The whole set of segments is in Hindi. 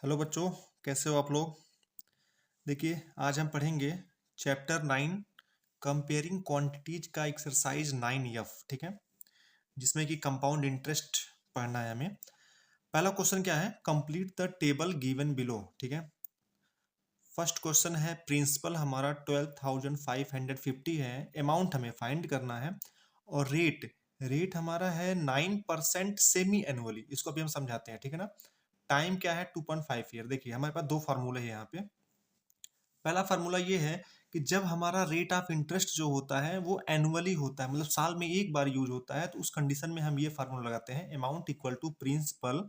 हेलो बच्चों, कैसे हो आप लोग। देखिए, आज हम पढ़ेंगे चैप्टर 9 कंपेयरिंग क्वांटिटीज का एक्सरसाइज 9F। ठीक है, जिसमें कि कंपाउंड इंटरेस्ट पढ़ना है हमें। पहला क्वेश्चन क्या है, complete the table given below. ठीक है, फर्स्ट क्वेश्चन है प्रिंसिपल हमारा 12,550 है, अमाउंट हमें फाइंड करना है और रेट रेट हमारा है 9% सेमी एनुअली। इसको अभी हम समझाते हैं, ठीक है ना। टाइम क्या है 2.5 ईयर। देखिए हमारे पास दो फार्मूले हैं यहाँ पे। पहला फार्मूला ये है कि जब हमारा रेट ऑफ इंटरेस्ट जो होता है वो एनुअली होता है, मतलब साल में एक बार यूज होता है, तो उस कंडीशन में हम ये फार्मूला लगाते हैं, amount equal to principal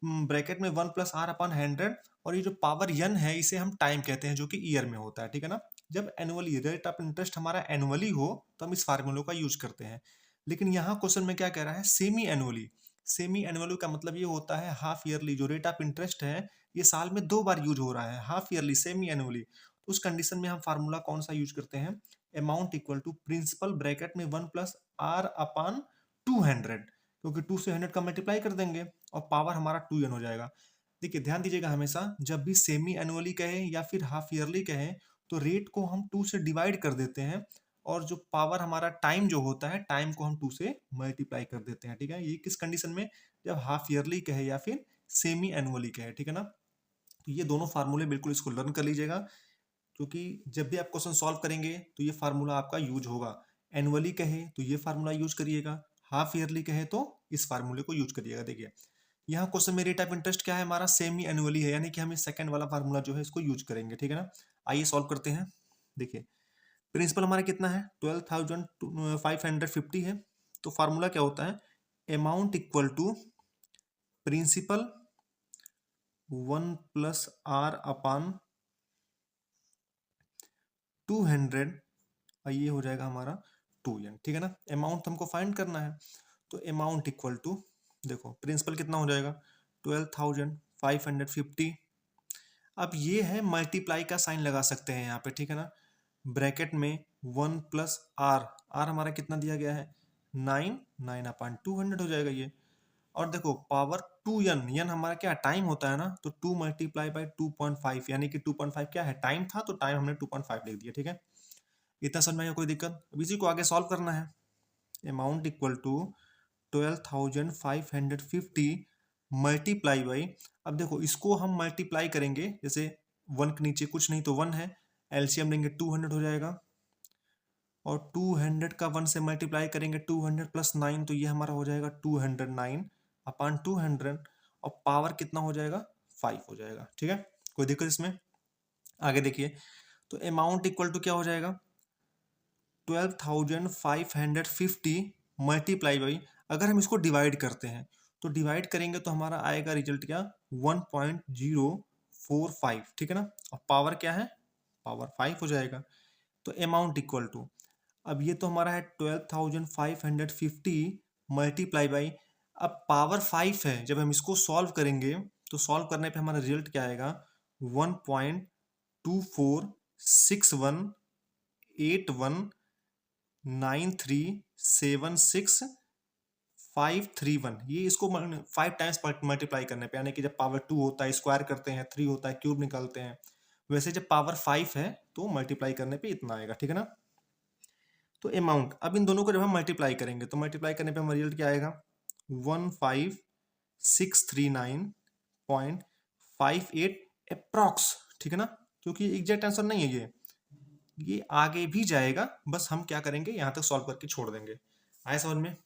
bracket में 1+r/100, और ये जो पावर n है इसे हम टाइम कहते हैं, जो कि ईयर में होता है। ठीक है ना। जब एनुअली रेट ऑफ इंटरेस्ट हमारा एनुअली हो तो हम इस फार्मूले का यूज करते हैं। लेकिन यहाँ क्वेश्चन में क्या कह रहा है, सेमी एनुअली। सेमी एनुअली का मतलब ये होता है हाफ ईयरली। जो रेट ऑफ इंटरेस्ट है ये साल में दो बार यूज हो रहा है, हाफ ईयरली, सेमी एनुअली। उस कंडीशन में हम फार्मूला कौन सा यूज करते हैं, amount equal to principal bracket में 1+r/200, क्योंकि 2 से 100 का मल्टीप्लाई कर देंगे और पावर हमारा 2n हो जाएगा। देखिए ध्यान दीजिएगा, हमेशा जब भी सेमी एनुअली कहे या फिर हाफ ईयरली कहे तो रेट को हम 2 से डिवाइड कर देते हैं, और जो पावर हमारा टाइम जो होता है, टाइम को हम 2 से मल्टीप्लाई कर देते हैं। ठीक है, ये किस कंडीशन में, जब हाफ ईयरली कहे या फिर सेमी एनुअली कहे। ठीक है ना। तो ये दोनों फार्मूले बिल्कुल इसको लर्न कर लीजिएगा, क्योंकि जब भी आप क्वेश्चन सॉल्व करेंगे तो ये फार्मूला आपका यूज होगा। एनुअली कहे तो ये फार्मूला यूज करिएगा, हाफ ईयरली कहे तो इस फार्मूले को यूज करिएगा। देखिए यहाँ क्वेश्चन में रेट ऑफ इंटरेस्ट क्या है, हमारा सेमी एनुअली है, यानी कि हम इस सेकंड वाला फार्मूला जो है इसको यूज करेंगे। ठीक है ना। आइए सॉल्व करते हैं। देखिए प्रिंसिपल हमारा कितना है, 12,550 है। तो फार्मूला क्या होता है, amount equal to principal 1+r/200, और ये हो जाएगा हमारा 2n। ठीक है ना। अमाउंट हमको फाइंड करना है, तो अमाउंट इक्वल टू, देखो प्रिंसिपल कितना हो जाएगा 12,550। अब ये है मल्टीप्लाई का साइन लगा सकते हैं यहाँ पे। ठीक है ना। ब्रैकेट में 1+r, आर हमारा कितना दिया गया है 9, 9/200 हो जाएगा ये। और देखो पावर 2n, n हमारा क्या टाइम होता है ना, तो 2 मल्टीप्लाई बाई 2.5, यानी कि 2.5 क्या है, टाइम था, तो टाइम हमने 2.5 लिख दिया। ठीक है, इतना समझ में आया, कोई दिक्कत। अब इसी को आगे सॉल्व करना है। Amount equal to 12,550 multiply by, अब देखो इसको हम मल्टीप्लाई करेंगे, जैसे 1 के नीचे कुछ नहीं तो 1 है, एलसीएम लेंगे 200 हो जाएगा, और 200 का 1 से मल्टीप्लाई करेंगे 200 + 9, तो ये हमारा हो जाएगा 209/200, और पावर कितना हो जाएगा 5 हो जाएगा। ठीक है, कोई दिक्कत इसमें। आगे देखिए, तो अमाउंट इक्वल टू क्या हो जाएगा 12,550 मल्टीप्लाई बाई, अगर हम इसको डिवाइड करते हैं तो डिवाइड करेंगे तो हमारा आएगा रिजल्ट क्या 1.045। ठीक है ना। और पावर क्या है, पावर 5 हो जाएगा। तो अमाउंट इक्वल टू, अब ये तो हमारा है 12,550 मल्टीप्लाई बाई, अब पावर 5 है, जब हम इसको सॉल्व करेंगे तो सॉल्व करने पे हमारा रिजल्ट क्या आएगा 1.2461819376 531। ये इसको 5 टाइम्स मल्टीप्लाई करने पे, यानी कि जब पावर 2 होता है स्क्वायर करते हैं, 3 होता है क्यूब निकालते हैं, वैसे जब पावर 5 है तो मल्टीप्लाई करने पे इतना आएगा। ठीक है ना। तो अमाउंट, अब इन दोनों को जब हम मल्टीप्लाई करेंगे तो मल्टीप्लाई करने पे हमारा रिजल्ट क्या आएगा 15639.58 अप्रॉक्स। ठीक है ना, क्योंकि एग्जैक्ट आंसर नहीं है ये आगे भी जाएगा, बस हम क्या करेंगे यहाँ तक सॉल्व करके छोड़ देंगे। आए समझ में,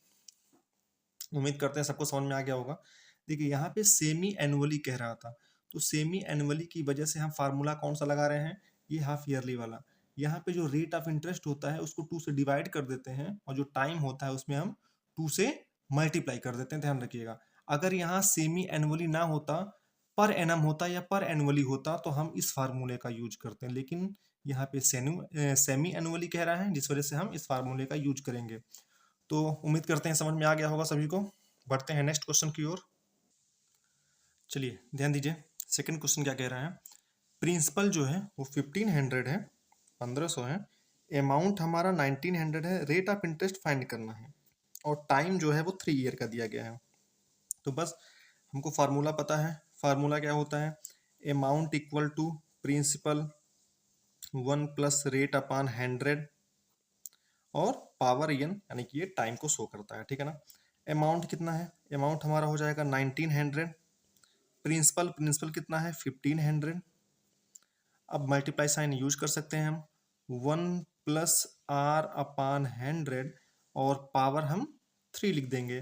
उम्मीद करते हैं सबको समझ में आ गया होगा। देखिए यहाँ पे सेमी एनुअली कह रहा था, तो सेमी एनुअली की वजह से हम फार्मूला कौन सा लगा रहे हैं, ये हाफ ईयरली वाला। यहाँ पे जो रेट ऑफ इंटरेस्ट होता है उसको 2 से डिवाइड कर देते हैं, और जो टाइम होता है उसमें हम 2 से मल्टीप्लाई कर देते हैं, ध्यान रखिएगा। अगर यहाँ सेमी एनुअली ना होता, पर एनम होता या पर एनुअली होता, तो हम इस फार्मूले का यूज करते हैं, लेकिन यहाँ पे सेमी एनुअली कह रहा है, जिस वजह से हम इस फार्मूले का यूज करेंगे। तो उम्मीद करते हैं समझ में आ गया होगा सभी को। बढ़ते हैं नेक्स्ट क्वेश्चन की ओर। चलिए ध्यान दीजिए, सेकंड क्वेश्चन क्या कह रहा है, प्रिंसिपल जो है वो 1500 है, 1500 है, अमाउंट हमारा 1900 है, रेट ऑफ इंटरेस्ट फाइंड करना है, और टाइम जो है वो 3 ईयर का दिया गया है। तो बस हमको फार्मूला पता है, फार्मूला क्या होता है, amount equal to principal 1 plus rate upon 100 और पावर एन, यानी कि ये टाइम को शो करता है, ठीक है ना। अमाउंट कितना है, अमाउंट हमारा हो जाएगा 1900, प्रिंसिपल प्रिंसिपल कितना है 1500। अब मल्टीप्लाई साइन यूज कर सकते हैं हम, 1 प्लस आर अपान 100 और पावर हम 3 लिख देंगे।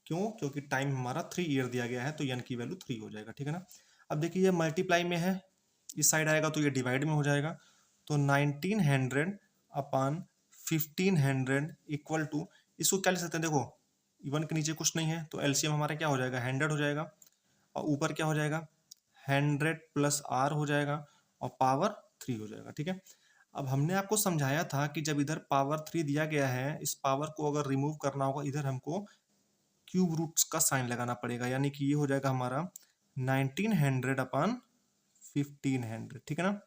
क्यों, क्योंकि टाइम हमारा 3 ईयर दिया गया है, तो एन की वैल्यू 3 हो जाएगा, ठीक है ना। अब देखिए ये मल्टीप्लाई में है, इस साइड आएगा तो ये डिवाइड में हो जाएगा, तो 1900 अपान 1500 इक्वल टू, इसको क्या लिख सकते हैं, देखो इवन के नीचे कुछ नहीं है तो एलसीएम हमारा क्या हो जाएगा 100 हो जाएगा, और ऊपर क्या हो जाएगा 100 प्लस आर हो जाएगा और पावर 3 हो जाएगा, ठीक है। अब हमने आपको समझाया था कि जब इधर पावर 3 दिया गया है, इस पावर को अगर रिमूव करना होगा इधर हमको क्यूब रूट्स का साइन लगाना पड़ेगा, यानी कि ये हो जाएगा हमारा 1900 अपान 1500, ठीक है ना।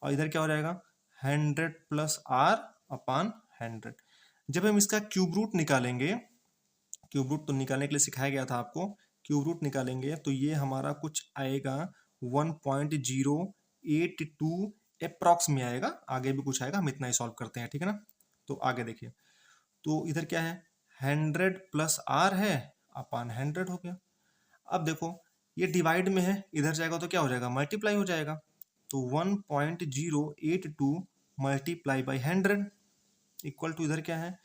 और इधर क्या हो जाएगा 100 प्लस आर अपान 100। जब हम इसका क्यूब रूट निकालेंगे, क्यूब रूट तो निकालने के लिए सिखाया गया था आपको, क्यूब रूट निकालेंगे तो ये हमारा कुछ आएगा 1.082 अप्रॉक्स में आएगा, आगे भी कुछ आएगा, हम इतना ही सॉल्व करते हैं, ठीक है ना। तो आगे देखिए, तो इधर क्या है 100 प्लस आर है अपान 100 हो गया। अब देखो ये डिवाइड में है, इधर जाएगा तो क्या हो जाएगा मल्टीप्लाई हो जाएगा, तो 1.082 मल्टीप्लाई बाई 100 इक्वल टू इधर क्या है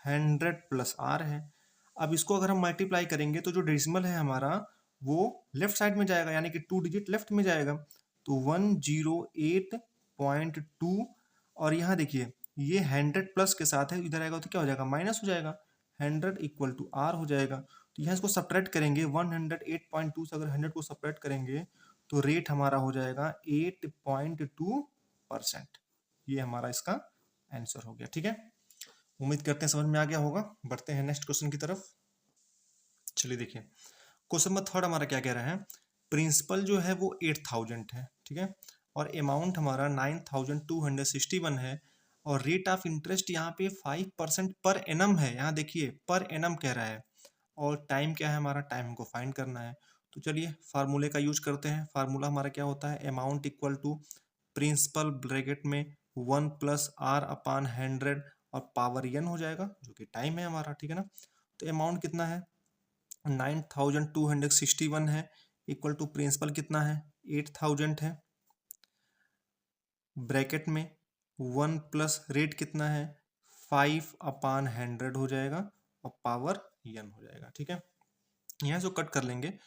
100 प्लस आर है। अब इसको अगर हम मल्टीप्लाई करेंगे तो जो डेसिमल है हमारा वो लेफ्ट साइड में जाएगा, यानी कि 2 डिजिट लेफ्ट में जाएगा, तो 108.2। और यहाँ देखिए ये 100 प्लस के साथ है, इधर आएगा तो क्या हो जाएगा माइनस हो जाएगा, 100 इक्वल टू आर हो जाएगा। तो यहाँ इसको सब्ट्रैक्ट करेंगे, 108.2 से अगर 100 को सब्ट्रैक्ट करेंगे तो रेट हमारा हो जाएगा 8.2%। ये हमारा इसका आंसर हो गया, ठीक है। उम्मीद करते हैं समझ में आ गया होगा। बढ़ते हैं नेक्स्ट क्वेश्चन की तरफ। चलिए देखिए, क्वेश्चन नंबर 3 हमारा क्या कह रहा है, प्रिंसिपल जो है वो 8000 है, ठीक है, और अमाउंट हमारा 9261 है, और रेट ऑफ इंटरेस्ट यहाँ पे 5% पर एनम है, यहाँ देखिए पर एनम कह रहा है, और टाइम क्या है हमारा, टाइम को फाइंड करना है। तो चलिए फार्मूले का यूज करते हैं। फार्मूला हमारा क्या होता है, amount equal to principal bracket में 1 प्लस आर अपान 100 और पावर एन हो जाएगा, जो कि टाइम है हमारा, ठीक है ना। तो अमाउंट कितना है 9261 है, इक्वल टू प्रिंसिपल कितना है 8000 है, ब्रैकेट में 1 प्लस रेट कितना है 5 अपान 100 हो जाएगा और पावर एन हो जाएगा, ठीक है। यहाँ से कट कर लेंगे,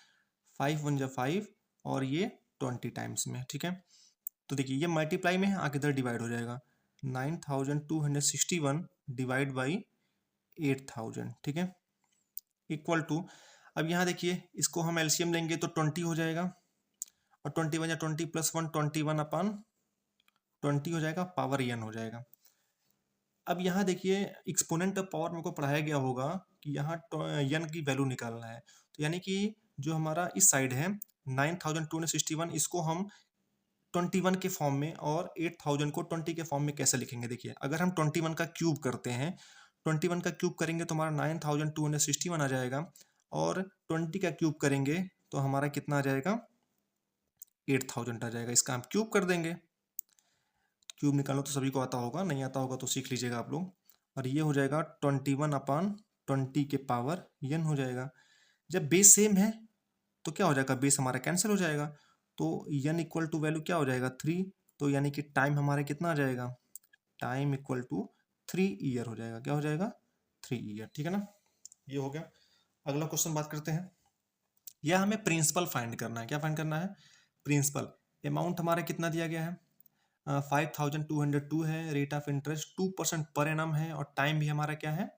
5 1 जा 5 और ये 20 टाइम्स में, ठीक है। तो देखिए ये मल्टीप्लाई में है, आगे इधर डिवाइड हो जाएगा, 9261 डिवाइड बाई 8000, ठीक है, इक्वल टू, अब यहाँ देखिए इसको हम एलसीएम लेंगे तो 20 हो जाएगा, और 21 या 20 प्लस 1 21 अपान 20 हो जाएगा, पावर एन हो जाएगा। अब यहाँ देखिए एक्सपोनेंट ऑफ पावर मेरे को पढ़ाया गया होगा कि यहाँ एन की वैल्यू निकालना है, तो यानी कि जो हमारा इस साइड है 9261, इसको हम 21 के फॉर्म में और 8000 को 20 के फॉर्म में कैसे लिखेंगे। देखिए अगर हम 21 का क्यूब करते हैं, 21 का क्यूब करेंगे तो हमारा 9261 आ जाएगा, और 20 का क्यूब करेंगे तो हमारा कितना आ जाएगा 8000 आ जाएगा। इसका हम क्यूब कर देंगे, क्यूब निकालना तो सभी को आता होगा, नहीं आता होगा तो सीख लीजिएगा आप लोग। और ये हो जाएगा 21 अपान 20 के पावर एन हो जाएगा। जब बेस सेम है तो क्या हो जाएगा, बेस हमारा कैंसिल हो जाएगा, तो एन इक्वल टू वैल्यू क्या हो जाएगा 3, तो यानी कि टाइम हमारा कितना आ जाएगा, टाइम इक्वल टू 3 ईयर हो जाएगा, क्या हो जाएगा 3 ईयर, ठीक है ना। ये हो गया। अगला क्वेश्चन बात करते हैं, यह हमें प्रिंसिपल फाइंड करना है। क्या फाइंड करना है, प्रिंसिपल। अमाउंट हमारा कितना दिया गया है 5202 है, rate of interest 2% per annum है, और टाइम भी हमारा क्या है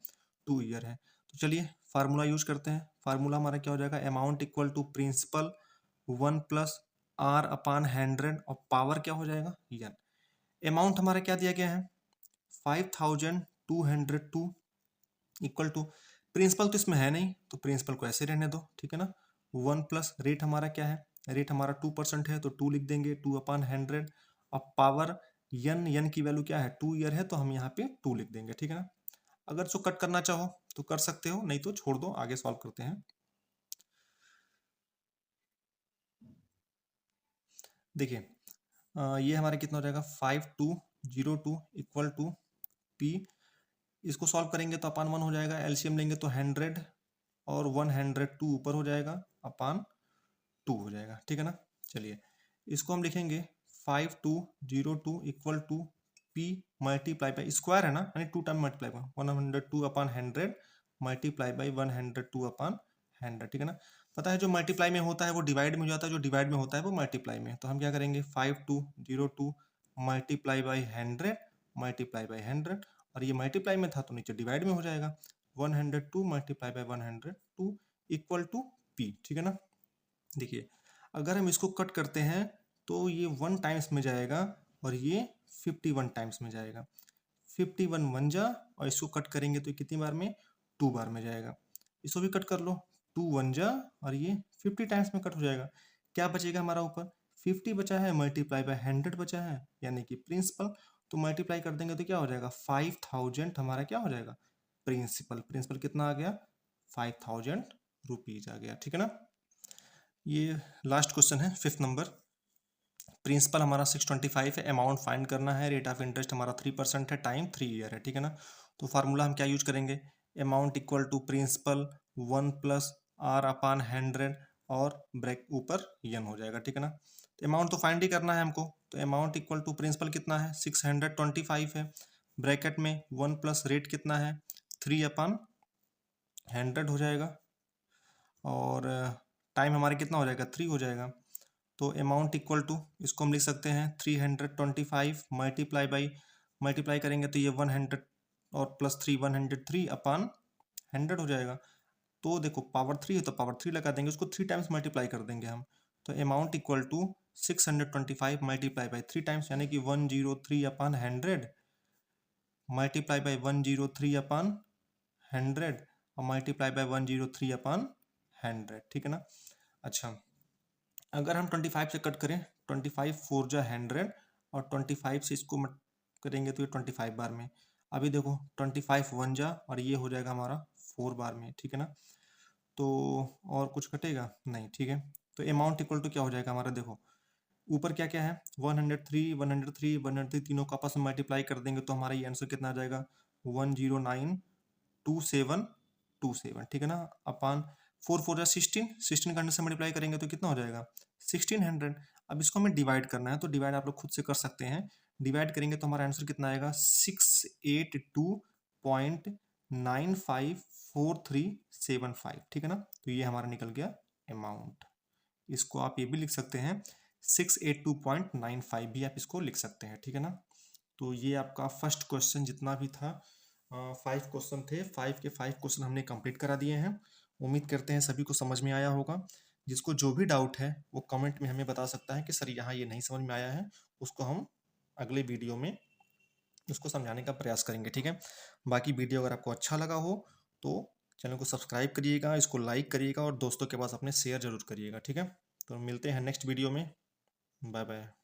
2 ईयर है। तो चलिए फार्मूला यूज करते हैं। फार्मूला हमारा क्या हो जाएगा, amount equal to principal 1 plus R upon 100 और पावर क्या हो जाएगा एन। अमाउंट हमारा क्या दिया गया है 5202 इक्वल टू, प्रिंसिपल तो इसमें है नहीं तो प्रिंसिपल को ऐसे रहने दो, ठीक है ना। 1 प्लस रेट हमारा क्या है, रेट हमारा 2% है तो 2 लिख देंगे, 2 अपान 100, और पावर एन की वैल्यू क्या है 2 ईयर है तो हम यहाँ पे 2 लिख देंगे, ठीक है ना। अगर इसको कट करना चाहो तो कर सकते हो, नहीं तो छोड़ दो, आगे सॉल्व करते हैं। देखिए ये हमारा कितना हो जाएगा 5202 इक्वल टू पी। इसको सॉल्व करेंगे तो अपान 1 हो जाएगा, एलसीएम लेंगे तो 100 और 102 ऊपर हो जाएगा, अपान 2 हो जाएगा, ठीक है ना। चलिए इसको हम लिखेंगे 5202 equal to P multiply by, square है ना, यानी 2 time multiply by 102 upon 100 multiply by 102 upon 100, ठीक है ना। पता है जो मल्टीप्लाई में होता है वो डिवाइड में हो जाता है, जो डिवाइड में होता है वो मल्टीप्लाई में। तो हम क्या करेंगे 5202 मल्टीप्लाई बाई 100 मल्टीप्लाई बाई 100, और ये मल्टीप्लाई में था तो नीचे डिवाइड में हो जाएगा, 102 multiply by 102 equal to P, ठीक है ना। देखिए अगर हम इसको कट करते हैं तो ये 1 टाइम्स में जाएगा और ये 51 टाइम्स में जाएगा, 51 वन जा, और इसको कट करेंगे तो कितनी बार में 2 बार में जाएगा। इसको भी कट कर लो, 2 वन जा और ये 50 टाइम्स में कट हो जाएगा। क्या बचेगा हमारा ऊपर 50 बचा है, मल्टीप्लाई बाय 100 बचा है, यानी कि प्रिंसिपल। तो मल्टीप्लाई कर देंगे तो क्या हो जाएगा 5000 हमारा क्या हो जाएगा प्रिंसिपल। प्रिंसिपल कितना आ गया 5000 रुपीज आ गया, ठीक है ना। ये लास्ट क्वेश्चन है 5th नंबर। प्रिंसिपल हमारा 625 है, अमाउंट फाइंड करना है, रेट ऑफ इंटरेस्ट हमारा 3% है, टाइम 3 ईयर है, ठीक है ना। तो फार्मूला हम क्या यूज करेंगे, amount equal to principal 1 plus R upon 100 और ब्रैक ऊपर एन हो जाएगा, ठीक है ना। तो अमाउंट तो फाइंड ही करना है हमको, तो अमाउंट इक्वल टू प्रिंसिपल कितना है 625 है, ब्रैकेट में 1 प्लस रेट कितना है 3 अपान 100 हो जाएगा, और टाइम हमारे कितना हो जाएगा 3 हो जाएगा। तो अमाउंट इक्वल टू, इसको हम लिख सकते हैं 325 मल्टीप्लाई बाई, मल्टीप्लाई करेंगे तो ये 100 और प्लस 3 103 अपान 100 हो जाएगा। तो देखो पावर 3 है तो पावर 3 लगा देंगे, उसको 3 टाइम्स मल्टीप्लाई कर देंगे हम। तो amount equal to 625 multiply by 3 times, यानी कि 103 अपान 100 मल्टीप्लाई बाई 103 अपान 100 और मल्टीप्लाई बाई 103 अपान 100, ठीक है ना। अच्छा अगर हम 25 से कट करें, 25 4 जा 100 और 25 से इसको करेंगे तो ये 25 बार में। अभी देखो 25 1 जा और ये हो जाएगा हमारा 4 बार में, ठीक है ना। तो और कुछ कटेगा नहीं, ठीक है। तो अमाउंट इक्वल टू क्या हो जाएगा हमारा, देखो ऊपर क्या क्या है 103 103 103, तीनों को आपस में मल्टीप्लाई कर देंगे तो हमारा ये आंसर कितना आ जाएगा 1092727, ठीक है ना, अपान 4 4 जा 16, 16 का 100 से मल्टीप्लाई करेंगे तो कितना हो जाएगा 1600। अब इसको हमें डिवाइड करना है, तो डिवाइड आप लोग खुद से कर सकते हैं। डिवाइड करेंगे तो हमारा आंसर कितना आएगा 682.954375, ठीक है ना। तो ये हमारा निकल गया अमाउंट। इसको आप ये भी लिख सकते हैं 682.95 भी आप इसको लिख सकते हैं, ठीक है ना। तो ये आपका फर्स्ट क्वेश्चन जितना भी था 5 क्वेश्चन थे, 5 के 5 क्वेश्चन हमने कंप्लीट करा दिए हैं। उम्मीद करते हैं सभी को समझ में आया होगा। जिसको जो भी डाउट है वो कमेंट में हमें बता सकता है कि सर यहाँ ये नहीं समझ में आया है, उसको हम अगले वीडियो में उसको समझाने का प्रयास करेंगे, ठीक है। बाकी वीडियो अगर आपको अच्छा लगा हो तो चैनल को सब्सक्राइब करिएगा, इसको लाइक करिएगा और दोस्तों के पास अपने शेयर जरूर करिएगा, ठीक है। तो मिलते हैं नेक्स्ट वीडियो में, बाय बाय।